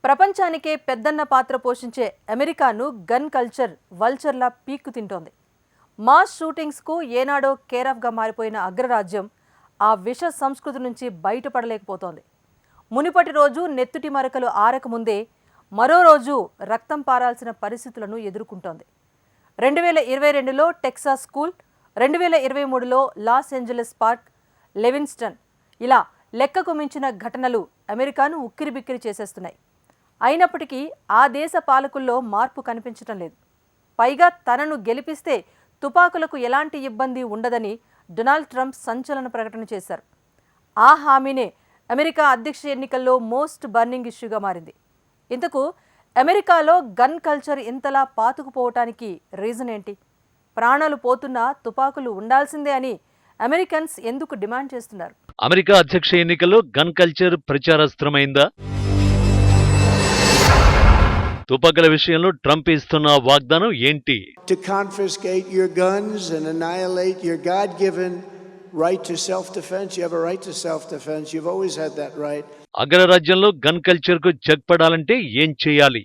ప్రపంచానికే పెద్దన్న పాత్ర పోషించే అమెరికాను గన్ కల్చర్ వల్చర్లా పీక్కు తింటోంది. మాస్ షూటింగ్స్కు ఏనాడో కేరాఫ్గా మారిపోయిన అగ్రరాజ్యం ఆ విష సంస్కృతి నుంచి బయటపడలేకపోతోంది. మునిపటి రోజు నెత్తుటి మరకలు ఆరకముందే మరో రోజు రక్తం పారాల్సిన పరిస్థితులను ఎదుర్కొంటోంది. 2022లో టెక్సాస్ స్కూల్, 2023లో లాస్ ఏంజలస్ పార్క్, లెవిన్స్టన్, ఇలా లెక్కకు మించిన ఘటనలు అమెరికాను ఉక్కిరిబిక్కిరి చేసేస్తున్నాయి. అయినప్పటికీ ఆ దేశ పాలకుల్లో మార్పు కనిపించడం లేదు. పైగా తనను గెలిపిస్తే తుపాకులకు ఎలాంటి ఇబ్బంది ఉండదని డొనాల్డ్ ట్రంప్ సంచలన ప్రకటన చేశారు. ఆ హామీనే అమెరికా అధ్యక్ష ఎన్నికల్లో మోస్ట్ బర్నింగ్ ఇష్యూగా మారింది. ఇంతకు అమెరికాలో గన్ కల్చర్ ఇంతలా పాతుకుపోవటానికి రీజన్ ఏంటి? ప్రాణాలు పోతున్నా తుపాకులు ఉండాల్సిందే అని అమెరికన్స్ ఎందుకు డిమాండ్ చేస్తున్నారు? అమెరికా అధ్యక్ష ఎన్నికల్లో గన్ కల్చర్ ప్రచారాస్త్రమైందా? తుపాకుల విషయంలో ట్రంప్ ఇస్తున్న వాగ్దానం ఏంటి? To confiscate your guns and annihilate your God-given right to self-defense. You have a right to self-defense. You've always had that right. అగ్రరాజ్యంలో గన్ కల్చర్ కు చెక్ పడాలంటే ఏం చేయాలి?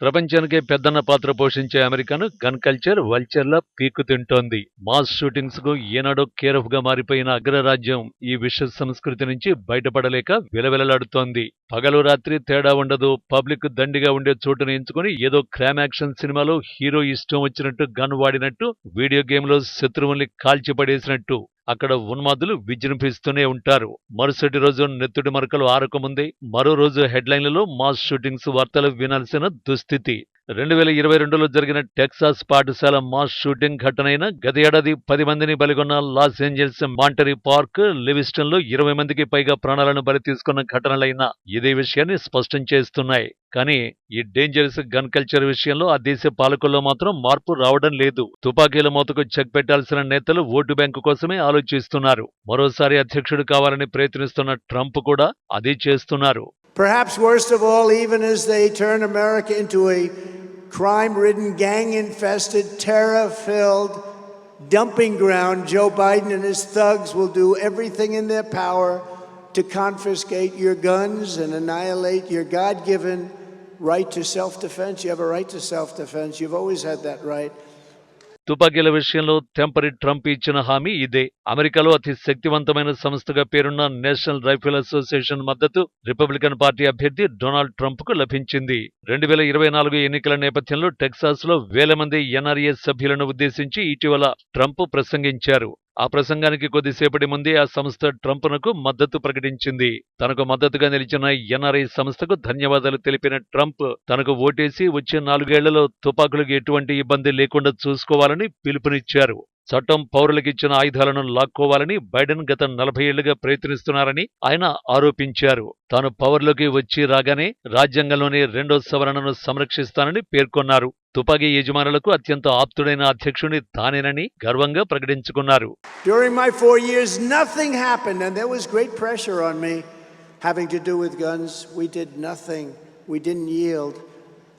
ప్రపంచానికే పెద్దన్న పాత్ర పోషించే అమెరికాను గన్ కల్చర్ వల్చర్లా పీక్కు తింటోంది. మాస్ షూటింగ్స్ కు ఏనాడో కేరఫ్ గా మారిపోయిన అగ్రరాజ్యం ఈ విష సంస్కృతి నుంచి బయటపడలేక విలవిలలాడుతోంది. పగలు రాత్రి తేడా ఉండదు. పబ్లిక్ దండిగా ఉండే చోటును ఎంచుకుని ఏదో క్రైమ్ యాక్షన్ సినిమాలో హీరో ఇష్టం వచ్చినట్టు గన్ వాడినట్టు, వీడియో గేమ్ లో శత్రువుల్ని కాల్చిపడేసినట్టు అక్కడ ఉన్మాదులు విజృంభిస్తూనే ఉంటారు. మరుసటి రోజు నెత్తుడి మరకలు ఆరకముందే మరో రోజు హెడ్లైన్లలో మాస్ షూటింగ్స్ వార్తలు వినాల్సిన దుస్థితి. 2022లో జరిగిన టెక్సాస్ పాఠశాల మాస్ షూటింగ్ ఘటనైన గత ఏడాది 10 మందిని బలిగొన్న లాస్ ఏంజల్స్ మాంటరీ పార్క్, లివిస్టన్ లో 20 మందికి పైగా ప్రాణాలను బలి తీసుకున్న ఘటనలైనా ఇదే విషయాన్ని స్పష్టం చేస్తున్నాయి. కానీ ఈ డేంజరస్ గన్ కల్చర్ విషయంలో ఆ దేశ పాలకుల్లో మాత్రం మార్పు రావడం లేదు. తుపాకీల మోతకు చెక్ పెట్టాల్సిన నేతలు ఓటు బ్యాంకు కోసమే ఆలోచిస్తున్నారు. మరోసారి అధ్యక్షుడు కావాలని ప్రయత్నిస్తున్న ట్రంప్ కూడా అదే చేస్తున్నారు. Perhaps worst of all, even as they turn America into a crime-ridden, gang-infested, terror-filled dumping ground, Joe Biden and his thugs will do everything in their power to confiscate your guns and annihilate your God-given right to self-defense. You have a right to self-defense. You've always had that right. తుపాకీల విషయంలో తెంపరి Trump ఇచ్చిన హామీ ఇదే. అమెరికాలో అతి శక్తివంతమైన సంస్థగా పేరున్న national rifle association మద్దతు రిపబ్లికన్ పార్టీ అభ్యర్థి డొనాల్డ్ ట్రంప్ కు లభించింది. 2024 ఎన్నికల నేపథ్యంలో టెక్సాస్ లో వేల మంది ఎన్ఆర్ఏ సభ్యులను ఉద్దేశించి ఇటీవల ట్రంప్ ప్రసంగించారు. ఆ ప్రసంగానికి కొద్దిసేపటి ముందే ఆ సంస్థ ట్రంప్నకు మద్దతు ప్రకటించింది. తనకు మద్దతుగా నిలిచిన ఎన్ఆర్ఐ సంస్థకు ధన్యవాదాలు తెలిపిన ట్రంప్ తనకు ఓటేసి వచ్చే 4 ఏళ్లలో తుపాకులకు ఎటువంటి ఇబ్బంది లేకుండా చూసుకోవాలని పిలుపునిచ్చారు. చట్టం పౌరులకిచ్చిన ఆయుధాలను లాక్కోవాలని బైడెన్ గత 40 ఏళ్లుగా ప్రయత్నిస్తున్నారని ఆయన ఆరోపించారు. తాను పవర్లోకి వచ్చి రాగానే రాజ్యాంగంలోని 2వ సవరణను సంరక్షిస్తానని పేర్కొన్నారు. తుపాకీ యజమానులకు అత్యంత ఆప్తుడైన అధ్యక్షుని తానేనని గర్వంగా ప్రకటించుకున్నారు. During my 4 years, nothing happened, and there was great pressure on me having to do with guns. We did nothing. We didn't yield.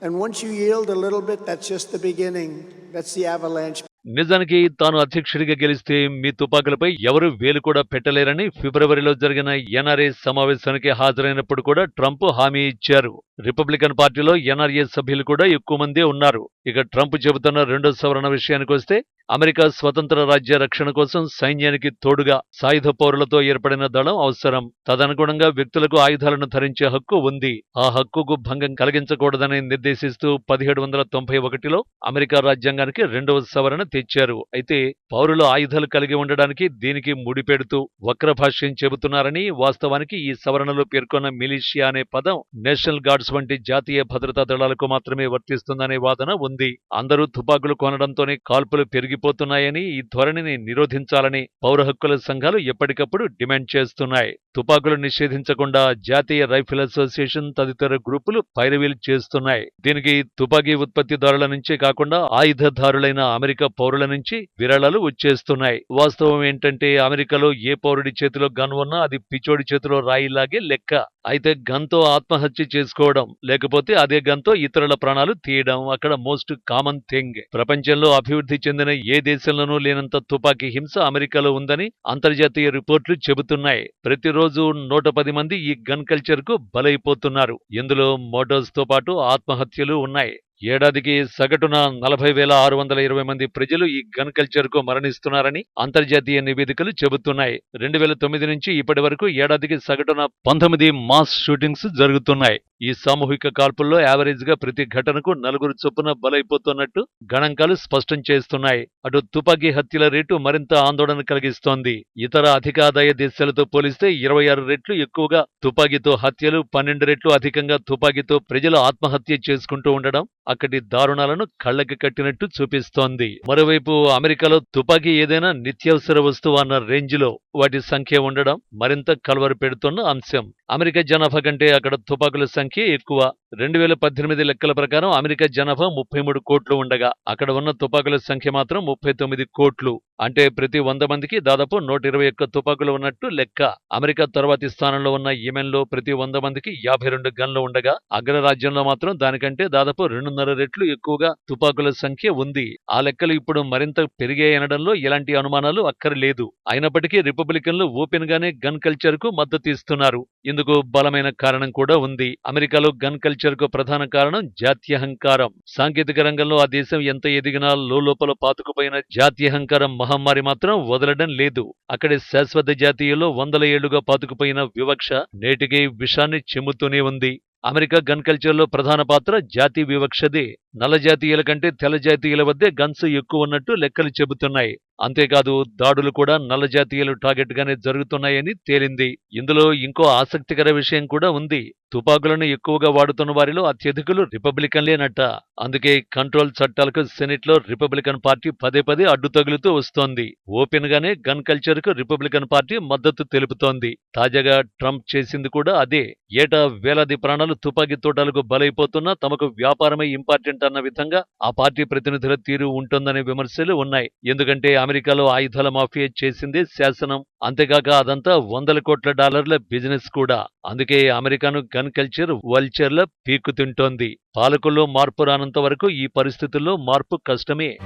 And once you yield a little bit, that's just the beginning. That's the avalanche. నిజానికి తాను అధ్యక్షుడిగా గెలిస్తే మీ తుపాకులపై ఎవరు వేలు కూడా పెట్టలేరని ఫిబ్రవరిలో జరిగిన NRA సమావేశానికి హాజరైనప్పుడు కూడా ట్రంప్ హామీ ఇచ్చారు. రిపబ్లికన్ పార్టీలో ఎన్ఆర్ఏ సభ్యులు కూడా ఎక్కువ మందే ఉన్నారు. ఇక ట్రంప్ చెబుతున్న 2వ సవరణ విషయానికొస్తే అమెరికా స్వతంత్ర రాజ్య రక్షణ కోసం సైన్యానికి తోడుగా సాయుధ పౌరులతో ఏర్పడిన దళం అవసరం. తదనుగుణంగా వ్యక్తులకు ఆయుధాలను ధరించే హక్కు ఉంది. ఆ హక్కుకు భంగం కలిగించకూడదని నిర్దేశిస్తూ 1791లో అమెరికా రాజ్యాంగానికి 2వ సవరణ తెచ్చారు. అయితే పౌరులు ఆయుధాలు కలిగి ఉండడానికి దీనికి ముడిపెడుతూ వక్రభాష్యం చెబుతున్నారని, వాస్తవానికి ఈ సవరణలో పేర్కొన్న మిలిషియా అనే పదం నేషనల్ గార్డ్స్ వంటి జాతీయ భద్రతా దళాలకు మాత్రమే వర్తిస్తుందనే వాదన ఉంది. అందరూ తుపాకులు కొనడంతోనే కాల్పులు పెరిగిపోతున్నాయని, ఈ ధోరణిని నిరోధించాలని పౌర హక్కుల సంఘాలు ఎప్పటికప్పుడు డిమాండ్ చేస్తున్నాయి. తుపాకులు నిషేధించకుండా జాతీయ రైఫిల్ అసోసియేషన్ తదితర గ్రూపులు పైరవీలు చేస్తున్నాయి. దీనికి తుపాకీ ఉత్పత్తిదారుల నుంచే కాకుండా ఆయుధదారులైన అమెరికా పౌరుల నుంచి విరాళాలు వచ్చేస్తున్నాయి. వాస్తవం ఏంటంటే అమెరికాలో ఏ పౌరుడి చేతిలో గన్ ఉన్నా అది పిచోడి చేతిలో రాయిలాగే లెక్క. అయితే గన్తో ఆత్మహత్య చేసుకోవడం, లేకపోతే అదే గన్తో ఇతరుల ప్రాణాలు తీయడం అక్కడ మోస్ట్ కామన్ థింగ్. ప్రపంచంలో అభివృద్ధి చెందిన ఏ దేశంలోనూ లేనంత తుపాకీ హింస అమెరికాలో ఉందని అంతర్జాతీయ రిపోర్టులు చెబుతున్నాయి. ప్రతిరోజు 110 మంది ఈ గన్ కల్చర్ కు బలైపోతున్నారు. ఇందులో మోటార్స్ తో పాటు ఆత్మహత్యలు ఉన్నాయి. ఏడాదికి సగటున 40,620 మంది ప్రజలు ఈ గన్ కల్చర్ కు మరణిస్తున్నారని అంతర్జాతీయ నివేదికలు చెబుతున్నాయి. 2009 నుంచి ఇప్పటి వరకు ఏడాదికి సగటున 19 మాస్ షూటింగ్స్ జరుగుతున్నాయి. ఈ సామూహిక కాల్పుల్లో యావరేజ్ గా ప్రతి ఘటనకు 4 చొప్పున బలైపోతున్నట్టు గణాంకాలు స్పష్టం చేస్తున్నాయి. అటు తుపాకీ హత్యల రేటు మరింత ఆందోళన కలిగిస్తోంది. ఇతర అధికాదాయ దేశాలతో పోలిస్తే 26 రెట్లు ఎక్కువగా తుపాకీతో హత్యలు, 12 రెట్లు అధికంగా తుపాకీతో ప్రజలు ఆత్మహత్య చేసుకుంటూ ఉండడం అక్కడి దారుణాలను కళ్లకి కట్టినట్టు చూపిస్తోంది. మరోవైపు అమెరికాలో తుపాకీ ఏదైనా నిత్యావసర వస్తువు అన్న రేంజ్లో వాటి సంఖ్య ఉండడం మరింత కలవర పెడుతున్న అంశం. అమెరికా జనాభా కంటే అక్కడ తుపాకుల సంఖ్య ఎక్కువ. 2018 లెక్కల ప్రకారం అమెరికా జనాభా 33 కోట్లు ఉండగా అక్కడ ఉన్న తుపాకుల సంఖ్య మాత్రం 39 కోట్లు. అంటే ప్రతి 100 మందికి దాదాపు 121 తుపాకులు ఉన్నట్టు లెక్క. అమెరికా తర్వాతి స్థానంలో ఉన్న యెమెన్లో ప్రతి 100 మందికి 52 గన్లు ఉండగా అగ్రరాజ్యంలో మాత్రం దానికంటే దాదాపు 2.5 రెట్లు ఎక్కువగా తుపాకుల సంఖ్య ఉంది. ఆ లెక్కలు ఇప్పుడు మరింత పెరిగాయనడంలో ఎలాంటి అనుమానాలు అక్కర్లేదు. అయినప్పటికీ రిపబ్లికన్లు ఓపెన్ గానే గన్ కల్చర్ కు మద్దతిస్తున్నారు. ఇందుకు బలమైన కారణం కూడా ఉంది. అమెరికాలో గన్ కల్చర్ కు ప్రధాన కారణం జాత్యహంకారం. సాంకేతిక రంగంలో ఆ దేశం ఎంత ఎదిగినా లోపల పాతుకుపోయిన జాత్యహంకారం మహమ్మారి మాత్రం వదలడం లేదు. అక్కడి శాశ్వత జాతీయుల్లో 100 ఏళ్లుగా పాతుకుపోయిన వివక్ష నేటికి విషాన్ని చెమ్ముతూనే ఉంది. అమెరికా గన్ కల్చర్లో ప్రధాన పాత్ర జాతి వివక్షదే. నల్ల జాతీయుల కంటే తెల్ల జాతీయుల వద్దే గన్స్ ఎక్కువ ఉన్నట్టు లెక్కలు చెబుతున్నాయి. అంతేకాదు దాడులు కూడా నల్ల జాతీయులు టార్గెట్ గానే జరుగుతున్నాయని తేలింది. ఇందులో ఇంకో ఆసక్తికర విషయం కూడా ఉంది. తుపాకులను ఎక్కువగా వాడుతున్న వారిలో అత్యధికులు రిపబ్లికన్లేనట. అందుకే కంట్రోల్ చట్టాలకు సెనెట్ లో రిపబ్లికన్ పార్టీ పదే అడ్డు తగులుతూ వస్తోంది. ఓపెన్ గానే గన్ కల్చర్ కు రిపబ్లికన్ పార్టీ మద్దతు తెలుపుతోంది. తాజాగా ట్రంప్ చేసింది కూడా అదే. ఏటా వేలాది ప్రాణాలు తుపాకీ తోటాలకు బలైపోతున్నా తమకు వ్యాపారమే ఇంపార్టెంట్ అన్న విధంగా ఆ పార్టీ ప్రతినిధుల తీరు ఉంటుందనే విమర్శలు ఉన్నాయి. ఎందుకంటే అమెరికాలో ఆయుధాల మాఫియా చేసిందే శాసనం. అంతేకాక అదంతా $100 కోట్ల బిజినెస్ కూడా. అందుకే అమెరికాను గన్ కల్చర్ వల్చర్ల పీక్కు తింటోంది. పాలకుల్లో మార్పు రానంత వరకు ఈ పరిస్థితుల్లో మార్పు కష్టమే.